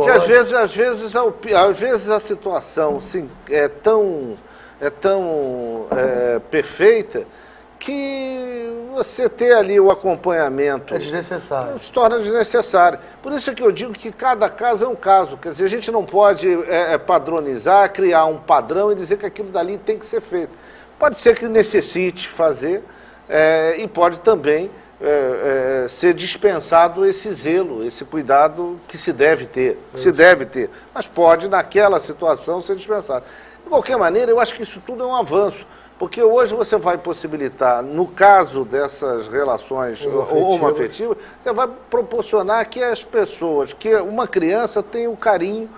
Porque às vezes a situação sim, é tão perfeita que você ter ali o acompanhamento... É desnecessário. Se torna desnecessário. Por isso é que eu digo que cada caso é um caso. Quer dizer, a gente não pode padronizar, criar um padrão e dizer que aquilo dali tem que ser feito. Pode ser que necessite fazer e pode também ser dispensado esse zelo, esse cuidado que se deve ter. Mas pode, naquela situação, ser dispensado. De qualquer maneira, eu acho que isso tudo é um avanço. Porque hoje você vai possibilitar, no caso dessas relações homoafetivas, você vai proporcionar que as pessoas, que uma criança tenha o carinho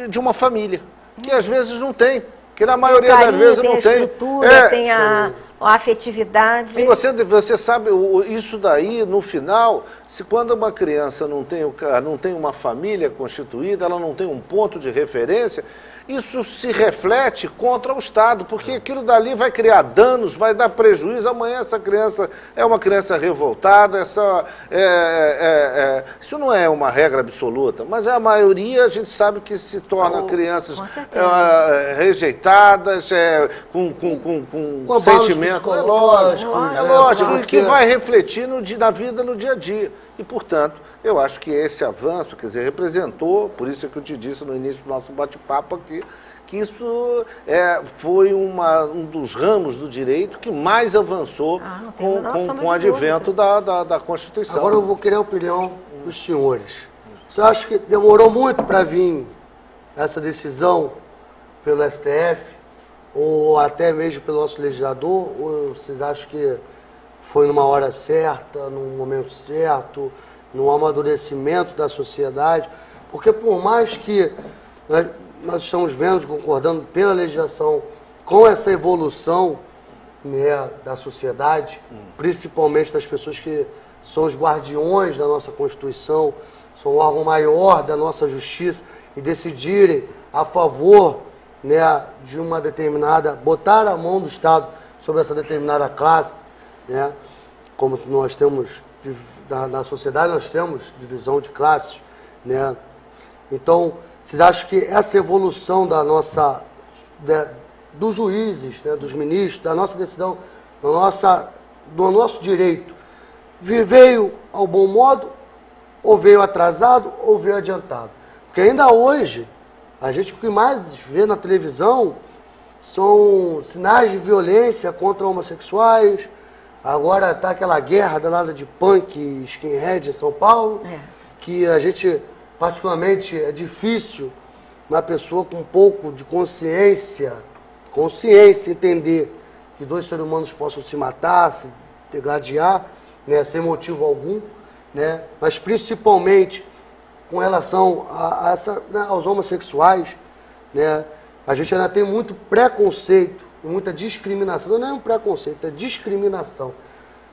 de uma família, que às vezes não tem, que na maioria das vezes não tem. Tem a estrutura, tem a afetividade. E você sabe, isso daí, no final, se quando uma criança não tem uma família constituída, ela não tem um ponto de referência, isso se reflete contra o Estado, porque aquilo dali vai criar danos, vai dar prejuízo. Amanhã essa criança é uma criança revoltada, isso não é uma regra absoluta, mas a maioria a gente sabe que se torna crianças rejeitadas, com sentimentos. É lógico, que vai refletir na vida, no dia a dia. E, portanto, eu acho que esse avanço, quer dizer, representou, por isso é que eu te disse no início do nosso bate-papo aqui, que isso foi um dos ramos do direito que mais avançou com o advento da Constituição. Agora eu vou querer a opinião dos senhores. Você acha que demorou muito para vir essa decisão pelo STF, ou até mesmo pelo nosso legislador, ou vocês acham que foi numa hora certa, num momento certo, num amadurecimento da sociedade? Porque por mais que nós estamos vendo, concordando pela legislação com essa evolução, né, da sociedade, principalmente das pessoas que são os guardiões da nossa Constituição, são o órgão maior da nossa justiça, e decidirem a favor, né, de uma determinada, botar a mão do Estado sobre essa determinada classe, né, como nós temos na sociedade, nós temos divisão de classes, né. Então, vocês acham que essa evolução dos juízes, né, dos ministros, da nossa decisão, do nosso direito, veio ao bom modo, ou veio atrasado, ou veio adiantado? Porque ainda hoje, a gente o que mais vê na televisão são sinais de violência contra homossexuais. Agora está aquela guerra danada de punk e skinhead em São Paulo, que a gente, particularmente, é difícil uma pessoa com um pouco de consciência entender que dois seres humanos possam se matar, se degladiar, né, sem motivo algum, né, mas principalmente com relação aos homossexuais, né, a gente ainda tem muito preconceito, muita discriminação. Não é um preconceito, é discriminação.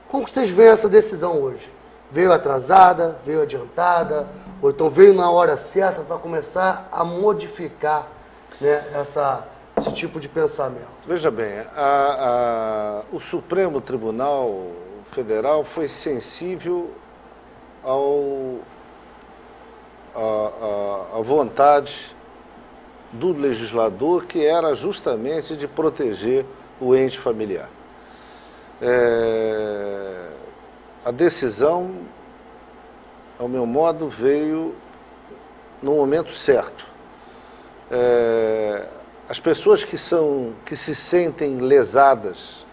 Como que vocês veem essa decisão hoje? Veio atrasada, veio adiantada, ou então veio na hora certa para começar a modificar, né, esse tipo de pensamento? Veja bem, o Supremo Tribunal Federal foi sensível à vontade do legislador, que era justamente de proteger o ente familiar. A decisão, ao meu modo, veio no momento certo. As pessoas que se sentem lesadas,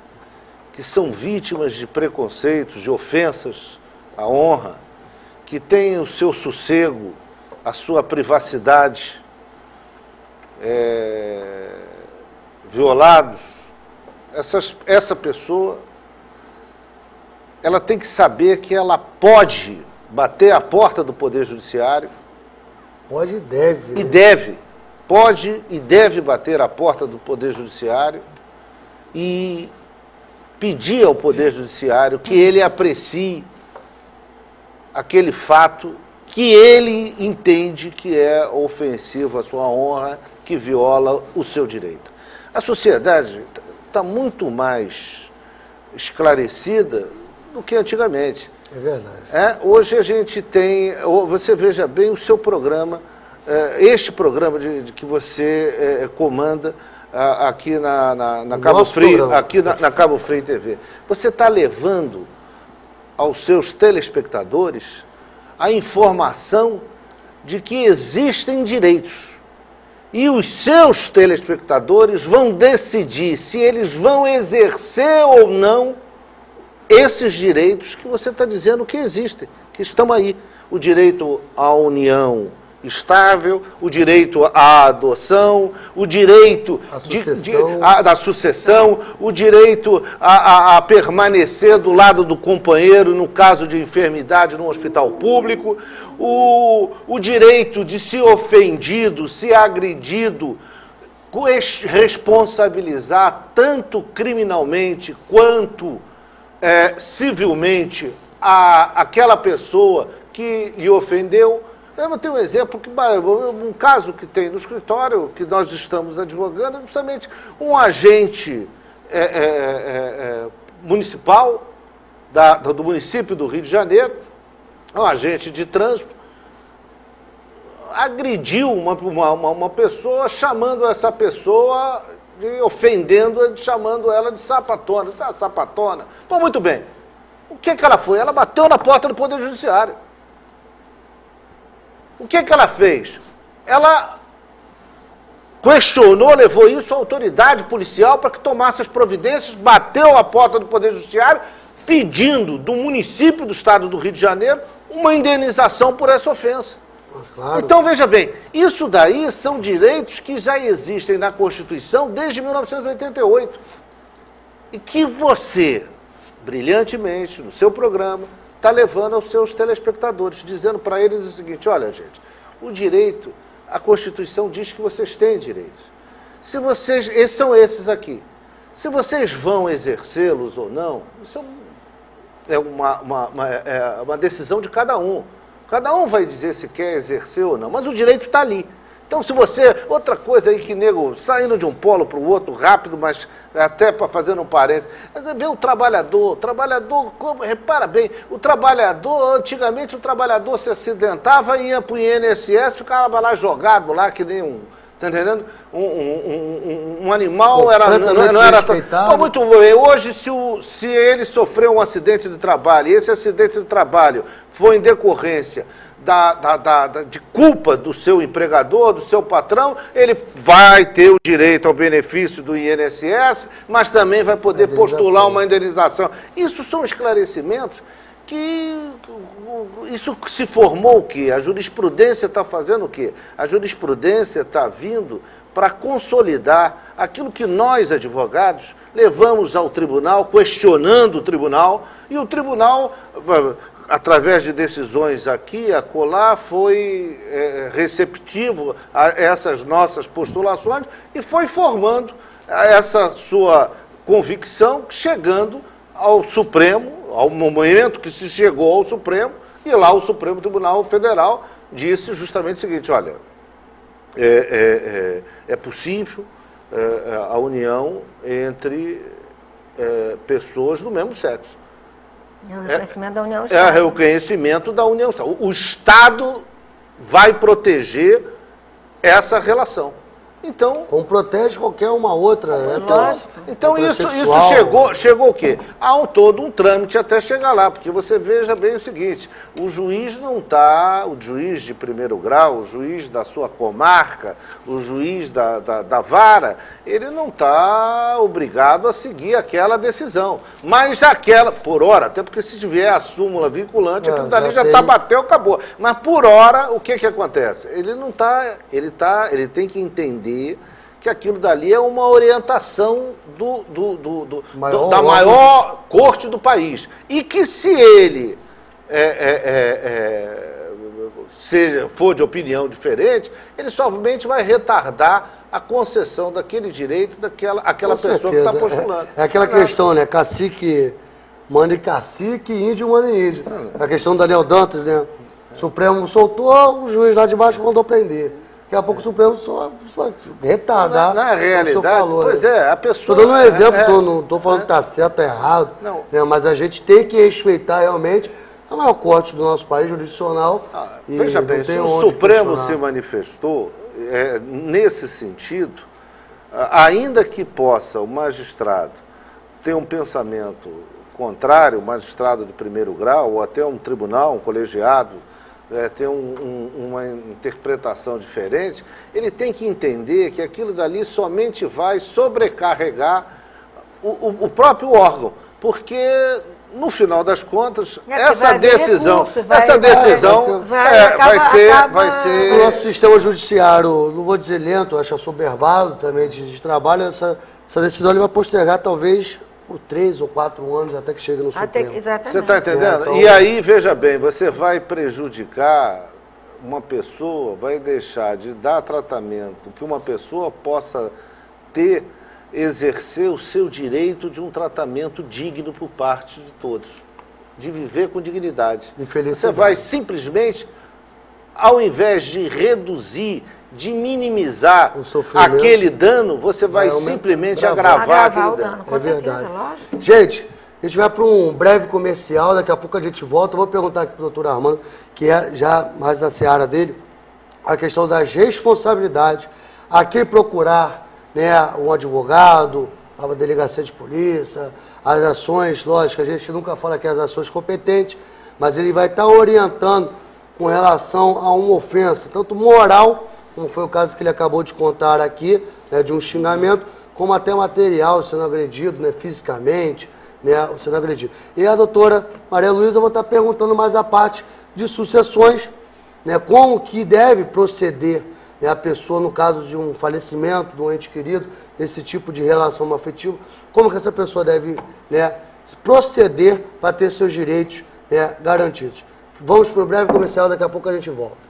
que são vítimas de preconceitos, de ofensas à honra, que têm o seu sossego, a sua privacidade violados, essa pessoa, ela tem que saber que ela pode bater a porta do Poder Judiciário. Pode e deve. E deve. Pode e deve bater a porta do Poder Judiciário e pedir ao Poder Judiciário que ele aprecie aquele fato que ele entende que é ofensivo à sua honra, que viola o seu direito. A sociedade está muito mais esclarecida do que antigamente. É verdade. Hoje a gente tem, você veja bem o seu programa, este programa que você comanda aqui na Cabo Frio, aqui na Cabo Frio TV. Você está levando aos seus telespectadores a informação de que existem direitos. E os seus telespectadores vão decidir se eles vão exercer ou não esses direitos que você está dizendo que existem, que estão aí. O direito à união estável, o direito à adoção, o direito da sucessão, o direito a permanecer do lado do companheiro no caso de enfermidade no hospital público, o direito de se ofendido, se agredido, responsabilizar tanto criminalmente quanto civilmente aquela pessoa que lhe ofendeu. Eu tenho um exemplo, um caso que tem no escritório, que nós estamos advogando, justamente um agente municipal do município do Rio de Janeiro, um agente de trânsito, agrediu uma pessoa, chamando essa pessoa, ofendendo-a, chamando ela de sapatona. Sapatona. Bom, muito bem. O que ela foi? Ela bateu na porta do Poder Judiciário. O que ela fez? Ela questionou, levou isso à autoridade policial para que tomasse as providências, bateu a porta do Poder Judiciário, pedindo do município do estado do Rio de Janeiro uma indenização por essa ofensa. Claro. Então, veja bem, isso daí são direitos que já existem na Constituição desde 1988. E que você, brilhantemente, no seu programa, está levando aos seus telespectadores, dizendo para eles o seguinte: olha, gente, o direito, a Constituição diz que vocês têm direitos. Se vocês, são esses aqui. Se vocês vão exercê-los ou não, isso é uma decisão de cada um. Cada um vai dizer se quer exercer ou não, mas o direito está ali. Então, se você... Outra coisa aí que, nego, saindo de um polo para o outro, rápido, mas até para fazer um parênteses, você vê o trabalhador, repara bem, o trabalhador, antigamente o trabalhador se acidentava e ia para o INSS, ficava lá jogado, lá que nem um... Está entendendo? Um animal não era... Então, muito bem. Hoje, se ele sofreu um acidente de trabalho, e esse acidente de trabalho foi em decorrência de culpa do seu empregador, do seu patrão, ele vai ter o direito ao benefício do INSS, mas também vai poder postular uma indenização. Isso são esclarecimentos que isso se formou o quê? A jurisprudência está fazendo o quê? A jurisprudência está vindo para consolidar aquilo que nós, advogados, levamos ao tribunal, questionando o tribunal, e o tribunal, através de decisões aqui e acolá, foi receptivo a essas nossas postulações e foi formando essa sua convicção, chegando ao Supremo, ao momento que se chegou ao Supremo, e lá o Supremo Tribunal Federal disse justamente o seguinte: olha, é possível a união entre pessoas do mesmo sexo. É o reconhecimento da união. É o reconhecimento da união. O Estado vai proteger essa relação. Então, como protege qualquer uma outra. Então isso chegou o quê? Há todo um trâmite até chegar lá, porque você veja bem o seguinte: o juiz não está, o juiz de primeiro grau, o juiz da sua comarca, o juiz da vara, ele não está obrigado a seguir aquela decisão. Mas aquela, por hora, até porque se tiver a súmula vinculante, aquilo dali já está, bateu, acabou. Mas por hora, o que acontece? Ele não está, ele tem que entender que aquilo dali é uma orientação da maior corte do país. E que se ele for de opinião diferente, ele somente vai retardar a concessão daquele direito daquela pessoa que está postulando. É aquela questão, né? Cacique manda em cacique, índio manda em índio. A questão do Daniel Dantas, né? O Supremo soltou, o juiz lá de baixo mandou prender. Daqui a pouco o Supremo só retardar. Na realidade, falou, pois a pessoa... Estou dando um exemplo, não estou falando que está certo, está errado, né, mas a gente tem que respeitar realmente a maior corte do nosso país, jurisdicional. Veja bem, se o Supremo se manifestou nesse sentido, ainda que possa o magistrado ter um pensamento contrário, o magistrado de primeiro grau, ou até um tribunal, um colegiado, ter uma interpretação diferente, ele tem que entender que aquilo dali somente vai sobrecarregar o próprio órgão, porque no final das contas essa decisão vai ser o nosso sistema judiciário, não vou dizer lento, acho assoberbado também de trabalho. Essa decisão ele vai postergar talvez por 3 ou 4 anos até que chegue no Supremo. Exatamente. Você está entendendo? Então, e aí, veja bem, você vai prejudicar uma pessoa, vai deixar de dar tratamento que uma pessoa possa exercer o seu direito de um tratamento digno por parte de todos, de viver com dignidade. Você vai simplesmente, ao invés de reduzir, de minimizar aquele dano, você vai simplesmente agravar aquele dano. É verdade. Gente, a gente vai para um breve comercial, daqui a pouco a gente volta. Eu vou perguntar aqui para o doutor Armando, que é já mais a seara dele, a questão das responsabilidades, a quem procurar, né, um advogado, a delegacia de polícia, as ações, lógico, a gente nunca fala que as ações competentes, mas ele vai estar orientando com relação a uma ofensa, tanto moral, como foi o caso que ele acabou de contar aqui, né, de um xingamento, como até material sendo agredido, né, fisicamente, né, sendo agredido. E a doutora Maria Luísa, eu vou estar perguntando mais a parte de sucessões, né, como que deve proceder, né, a pessoa no caso de um falecimento de um ente querido, esse tipo de relação afetiva, como que essa pessoa deve, né, proceder para ter seus direitos, né, garantidos. Vamos para o breve comercial, daqui a pouco a gente volta.